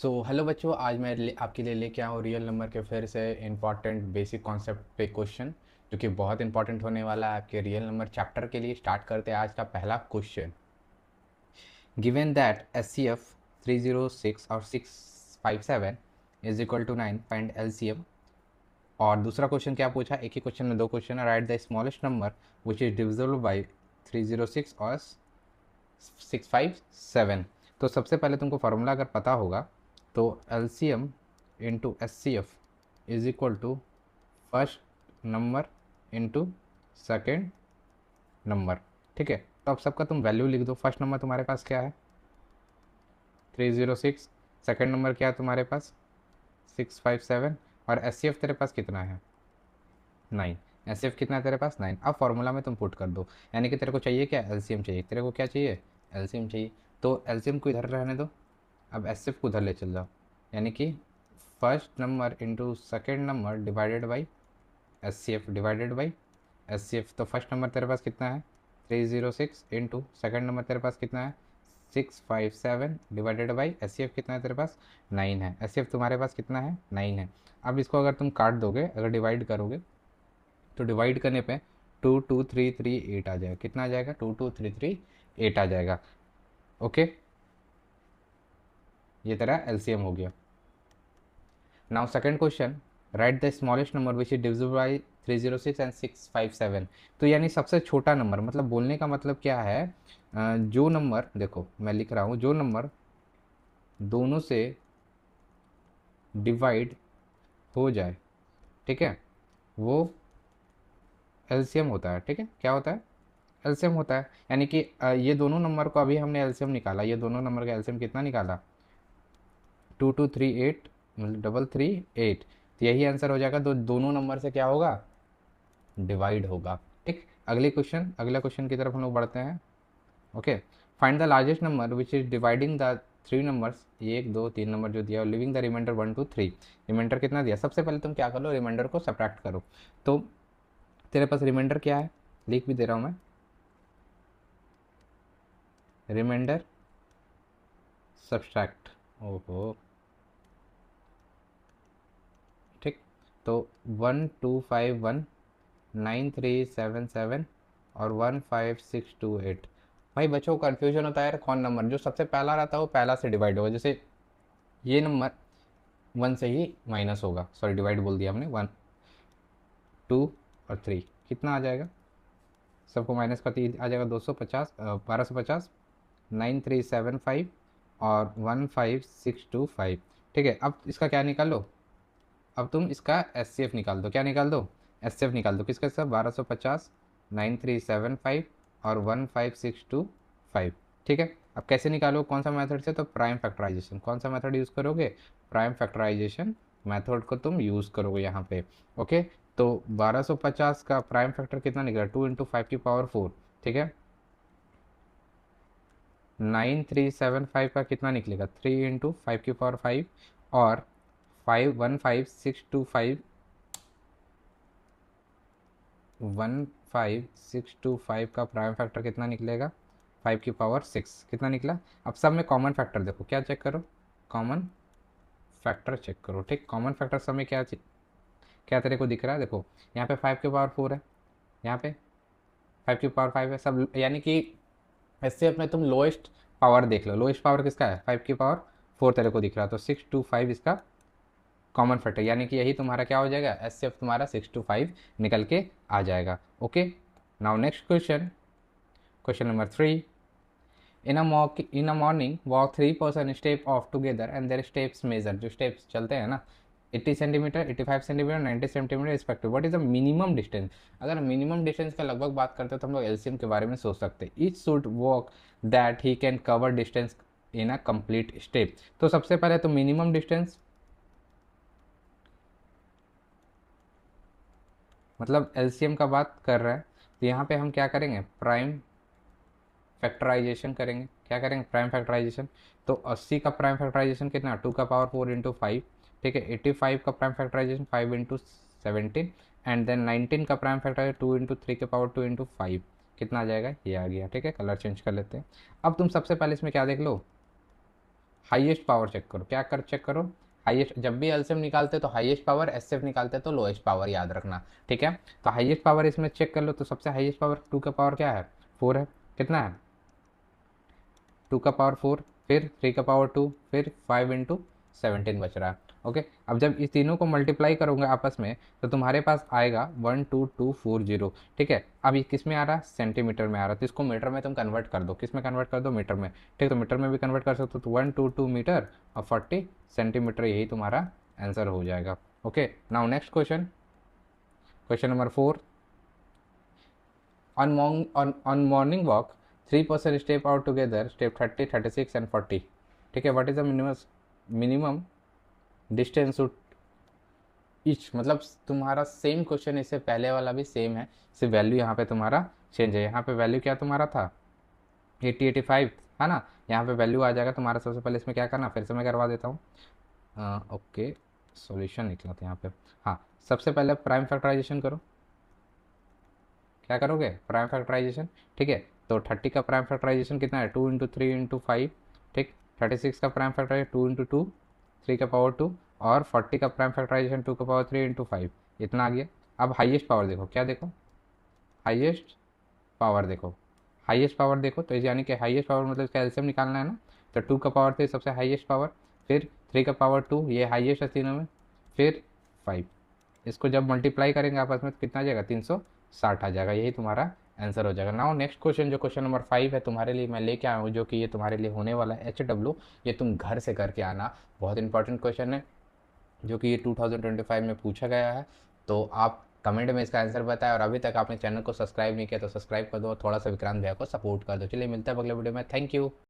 Hello बच्चों, आज मैं आपके लिए लेके आया हूँ रियल नंबर के फिर से इम्पॉर्टेंट बेसिक कॉन्सेप्ट पे क्वेश्चन, जो कि बहुत इंपॉर्टेंट होने वाला है आपके रियल नंबर चैप्टर के लिए। स्टार्ट करते हैं आज का पहला question. Given that S C F 306 और 657 is equal to 9, find L C M. और दूसरा क्वेश्चन क्या पूछा, एक ही क्वेश्चन में दो क्वेश्चन है। Right the smallest number which is divisible by 306 और 657। तो सबसे पहले तुमको फार्मूला अगर पता होगा तो L C M into S C F is equal to first number into second number. ठीक है, तो अब सबका तुम वैल्यू लिख दो। फर्स्ट नंबर तुम्हारे पास क्या है, 306। सेकेंड नंबर क्या है तुम्हारे पास, 657। और एस सी एफ तेरे पास कितना है, 9। एस सी एफ कितना है तेरे पास, 9। अब फॉर्मूला में तुम पुट कर दो, यानी कि तेरे को चाहिए क्या, एल सी एम चाहिए। तेरे को क्या चाहिए, एल सी एम चाहिए। तो एल सी एम को इधर रहने दो, अब एस सी एफ को उधर ले चल जाओ। यानी कि first number into second number divided by S C F divided by S C F. तो फर्स्ट नंबर तेरे पास कितना है, 306 इंटू सेकेंड नंबर तेरे पास कितना है, 657 divided by S C F कितना है तेरे पास, 9 है। एस सी एफ तुम्हारे पास कितना है, 9 है। अब इसको अगर तुम काट दोगे, अगर डिवाइड करोगे, तो डिवाइड करने पे 2238 आ जाएगा। कितना आ जाएगा, 2238 आ जाएगा। ओके, ये तेरा एलसीएम हो गया। Now second question, right the smallest number which is divisible by 306 and 657। तो यानी सबसे छोटा नंबर, मतलब बोलने का मतलब क्या है, जो नंबर, देखो मैं लिख रहा हूँ, जो नंबर दोनों से डिवाइड हो जाए, ठीक है, वो एलसीएम होता है। ठीक है, क्या होता है, एलसीएम होता है। यानी कि ये दोनों नंबर को अभी हमने एलसीएम निकाला, ये दोनों नंबर का एलसीएम कितना निकाला, 2238 मतलब 338। तो यही आंसर हो जाएगा। तो दोनों नंबर से क्या होगा, डिवाइड होगा। ठीक, अगला क्वेश्चन की तरफ हम लोग बढ़ते हैं। Okay, find the largest number which is dividing the three numbers, एक दो तीन नंबर जो दिया, लिविंग द रिमाइंडर 1 2 3। रिमाइंडर कितना दिया, सबसे पहले तुम क्या कर लो, रिमाइंडर को सब्ट्रैक्ट करो। तो तेरे पास रिमाइंडर क्या है, लिख भी दे रहा हूँ मैं, रिमाइंडर सब्ट्रैक्ट। ओहो, ठीक। तो 1251, 9377 और 15628। भाई बच्चों को कन्फ्यूजन होता है यार, कौन नंबर जो सबसे पहला रहता है वो पहला से डिवाइड होगा। जैसे ये नंबर 1 से ही माइनस होगा, सॉरी डिवाइड बोल दिया हमने। 1 2 और 3 कितना आ जाएगा, सबको माइनस करते ही आ जाएगा 250, 1250, 9375 और 15625। ठीक है, अब इसका क्या निकाल लो, अब तुम इसका एस सी एफ निकाल दो। क्या निकाल दो, एस सी एफ निकाल दो। किसका, सब 1250, 9375 और 15625। ठीक है, अब कैसे निकालो, कौन सा मेथड से, तो प्राइम फैक्टराइजेशन। कौन सा मेथड यूज़ करोगे, प्राइम फैक्टराइजेशन मेथड को तुम यूज़ करोगे यहाँ पे। ओके, तो 1250 का प्राइम फैक्टर कितना निकला, 2 × 5⁴। ठीक है, 9375 का कितना निकलेगा, 3 × 5⁵ और 15625, 15625 का प्राइम फैक्टर कितना निकलेगा, 5⁶ कितना निकला। अब सब में कॉमन फैक्टर देखो, क्या चेक करो, कॉमन फैक्टर चेक करो। ठीक, कॉमन फैक्टर सब में क्या तेरे को दिख रहा है, देखो यहाँ पे 5⁴ है, यहाँ पे 5⁵ है सब, यानी कि इससे अपने तुम लोएस्ट पावर देख लो। लोएस्ट पावर किसका है, 5⁴ तेरे को दिख रहा है, तो 625 इसका कॉमन फैक्टर, यानी कि यही तुम्हारा क्या हो जाएगा, एस सी एफ तुम्हारा 625 निकल के आ जाएगा। Okay, now next question, question number 3। In a morning walk 3 person step off together and their steps measure. जो स्टेप्स चलते हैं ना, 80 centimetre, 85 centimetre, 90 centimetre respective, what is the minimum distance. अगर मिनिमम डिस्टेंस का लगभग बात करते हैं तो हम लोग एलसीएम के बारे में सोच सकते हैं। Each should walk that he can cover distance in a complete step. तो सबसे पहले तो मिनिमम डिस्टेंस, मतलब एलसीएम का बात कर रहे हैं, तो यहाँ पे हम क्या करेंगे, प्राइम फैक्टराइजेशन करेंगे। क्या करेंगे, प्राइम फैक्टराइजेशन। तो 80 का प्राइम फैक्टराइजेशन कितना, 2⁴ × 4 × 5। ठीक है, 85 का प्राइम फैक्टराइजेशन 5 × 17, एंड देन 19 का प्राइम फैक्टराइजेशन 2 × 3⁴ 2 × 5। कितना आ जाएगा, ये आ गया। ठीक है, कलर चेंज कर लेते हैं। अब तुम सबसे पहले इसमें क्या देख लो, हाईएस्ट पावर चेक करो, क्या कर चेक करो, हाईएस्ट, जब भी एलसीएम निकालते तो हाईएस्ट पावर, एचसीएफ निकालते तो लोएस्ट पावर, याद रखना, ठीक है। तो हाईएस्ट पावर इसमें चेक कर लो, तो सबसे हाईएस्ट पावर 2 का पावर क्या है, 4 है, कितना है 2 का पावर 4, फिर 3 का पावर 2, फिर 5 इंटू 17 बच रहा है। ओके, अब जब इस तीनों को मल्टीप्लाई करोगे आपस में तो तुम्हारे पास आएगा 12240, ठीक है। अब ये किस में आ रहा है, सेंटीमीटर में आ रहा है, तो इसको मीटर में तुम कन्वर्ट कर दो, किस में कन्वर्ट कर दो, मीटर में, ठीक, तो मीटर में भी कन्वर्ट कर सकते हो, तो 122 मीटर और 40 सेंटीमीटर, यही तुम्हारा आंसर हो जाएगा। Okay, now next question, question number 4, on morning walk 3 person step out together, step 30, 36 and 40, ठीक है। What is the minimum distance to each, मतलब तुम्हारा सेम क्वेश्चन, इससे पहले वाला भी सेम है, सिर्फ वैल्यू यहाँ पे तुम्हारा चेंज है। यहाँ पे वैल्यू क्या तुम्हारा था 80 85 है ना, यहाँ पे वैल्यू आ जाएगा तुम्हारा। सबसे पहले इसमें क्या करना, फिर से मैं करवा देता हूँ। ओके, सॉल्यूशन निकला था यहाँ पे। हाँ, सबसे पहले प्राइम फैक्टराइजेशन करो, क्या करोगे, प्राइम फैक्टराइजेशन, ठीक है। तो 30 का प्राइम फैक्टराइजेशन कितना है, 2 इंटू 3 इंटू 5, ठीक। 36 का प्राइम फैक्टराइजेशन 2 इंटू 2, 3 का पावर 2, और 40 का प्राइम फैक्टराइजेशन 2 का पावर 3 इंटू 5, इतना आ गया। अब हाईएस्ट पावर देखो, क्या देखो, हाईएस्ट पावर देखो, हाईएस्ट पावर देखो, तो यानी कि हाईएस्ट पावर मतलब इसका एलसीएम निकालना है ना, तो 2 का पावर 3 सबसे हाईएस्ट पावर, फिर 3 का पावर 2, ये हाईएस्ट है तीनों में, फिर 5, इसको जब मल्टीप्लाई करेंगे आपस में तो कितना आ जाएगा, 360 आ जाएगा, यही तुम्हारा आंसर हो जाएगा। नाउ नेक्स्ट क्वेश्चन, जो क्वेश्चन नंबर 5 है तुम्हारे लिए मैं लेके आया हूँ, जो कि ये तुम्हारे लिए होने वाला है HW, ये तुम घर से करके आना, बहुत इंपॉर्टेंट क्वेश्चन है, जो कि ये 2025 में पूछा गया है। तो आप कमेंट में इसका आंसर बताएं, और अभी तक आपने चैनल को सब्सक्राइब नहीं किया तो सब्सक्राइब कर दो, और थोड़ा सा विक्रांत भैया को सपोर्ट कर दो। चलिए मिलता है अगले वीडियो में, थैंक यू।